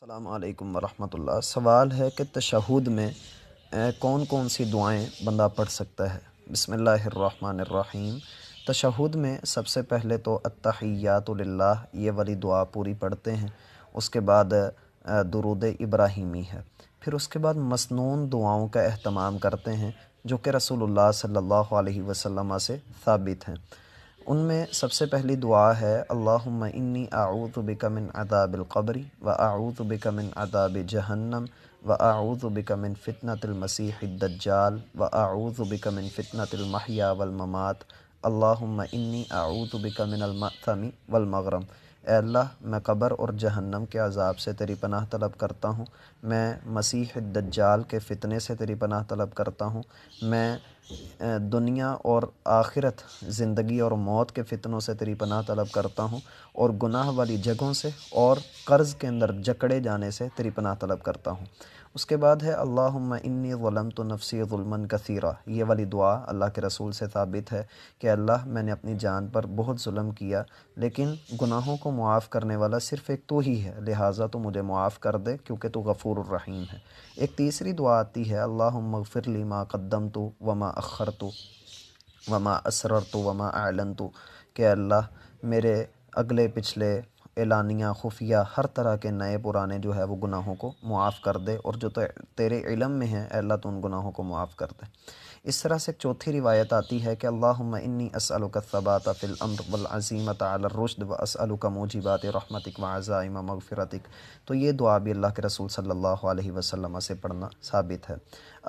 السلام علیکم ورحمۃ اللہ۔ سوال ہے کہ تشہد میں کون کون سی دعائیں بندہ پڑھ سکتا ہے؟ بسم اللہ الرحمن الرحیم۔ تشہد میں سب سے پہلے تو التحیات للہ یہ والی دعا پوری پڑھتے ہیں، اس کے بعد درود ابراہیمی ہے، پھر اس کے بعد مسنون دعاؤں کا اہتمام کرتے ہیں جو کہ رسول اللہ صلی اللہ علیہ وسلم سے ثابت ہیں۔ ان میں سب سے پہلی دعا ہے اللہم انی اعوذ بک من عذاب القبر و اعوذ بک من عذاب جہنم و اعوذ بک من فتنۃ المسیح الدجال و اعوذ بک من فتنۃ المحیا والممات اللہم انی اعوذ بک من المأثم والمغرم۔ اے اللہ، میں قبر اور جہنم کے عذاب سے تیری پناہ طلب کرتا ہوں، میں مسیح الدجال کے فتنے سے تیری پناہ طلب کرتا ہوں، میں دنیا اور آخرت زندگی اور موت کے فتنوں سے تیری پناہ طلب کرتا ہوں، اور گناہ والی جگہوں سے اور قرض کے اندر جکڑے جانے سے تیری پناہ طلب کرتا ہوں۔ اس کے بعد ہے اللہم انی ظلمت نفسی ظلما کثیرا۔ یہ والی دعا اللہ کے رسول سے ثابت ہے کہ اللہ، میں نے اپنی جان پر بہت ظلم کیا، لیکن گناہوں کو معاف کرنے والا صرف ایک تو ہی ہے، لہٰذا تو مجھے معاف کر دے کیونکہ تو غفور الرحیم ہے۔ ایک تیسری دعا آتی ہے اللہم اغفر لی ما قدمت وما اخرت وما اسررت وما اعلنت، کہ اللہ میرے اگلے پچھلے اعلانیہ خفیہ ہر طرح کے نئے پرانے جو ہے وہ گناہوں کو معاف کر دے، اور جو تیرے علم میں ہیں اے اللہ تو ان گناہوں کو معاف کر دے۔ اس طرح سے ایک چوتھی روایت آتی ہے کہ اللہم انی اسألک الثبات فی الامر والعزیمۃ علی الرشد واسألک موجبات رحمتک وعزائم مغفرتک۔ تو یہ دعا بھی اللہ کے رسول صلی اللہ علیہ وسلم سے پڑھنا ثابت ہے۔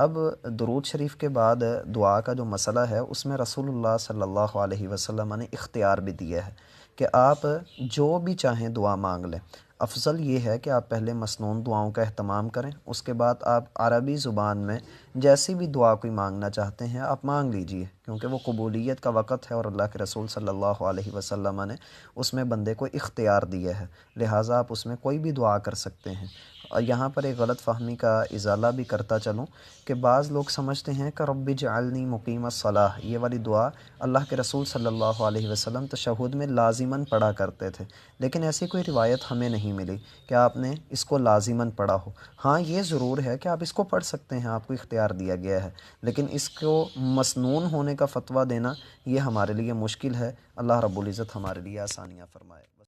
اب درود شریف کے بعد دعا کا جو مسئلہ ہے اس میں رسول اللہ صلی اللہ علیہ وسلم نے اختیار بھی دیا ہے کہ آپ جو بھی چاہیں دعا مانگ لیں۔ افضل یہ ہے کہ آپ پہلے مسنون دعاؤں کا اہتمام کریں، اس کے بعد آپ عربی زبان میں جیسی بھی دعا کوئی مانگنا چاہتے ہیں آپ مانگ لیجئے، کیونکہ وہ قبولیت کا وقت ہے اور اللہ کے رسول صلی اللہ علیہ وسلم نے اس میں بندے کو اختیار دیا ہے، لہٰذا آپ اس میں کوئی بھی دعا کر سکتے ہیں۔ اور یہاں پر ایک غلط فہمی کا ازالہ بھی کرتا چلوں کہ بعض لوگ سمجھتے ہیں کہ رب اجعلنی مقیم الصلاۃ، یہ والی دعا اللہ کے رسول صلی اللہ علیہ وسلم تشہد میں لازماً پڑھا کرتے تھے، لیکن ایسی کوئی روایت ہمیں نہیں ملی کہ آپ نے اس کو لازماً پڑھا ہو۔ ہاں یہ ضرور ہے کہ آپ اس کو پڑھ سکتے ہیں، آپ کو اختیار دیا گیا ہے، لیکن اس کو مسنون ہونے کا فتویٰ دینا یہ ہمارے لیے مشکل ہے۔ اللہ رب العزت ہمارے لیے آسانیاں فرمائے۔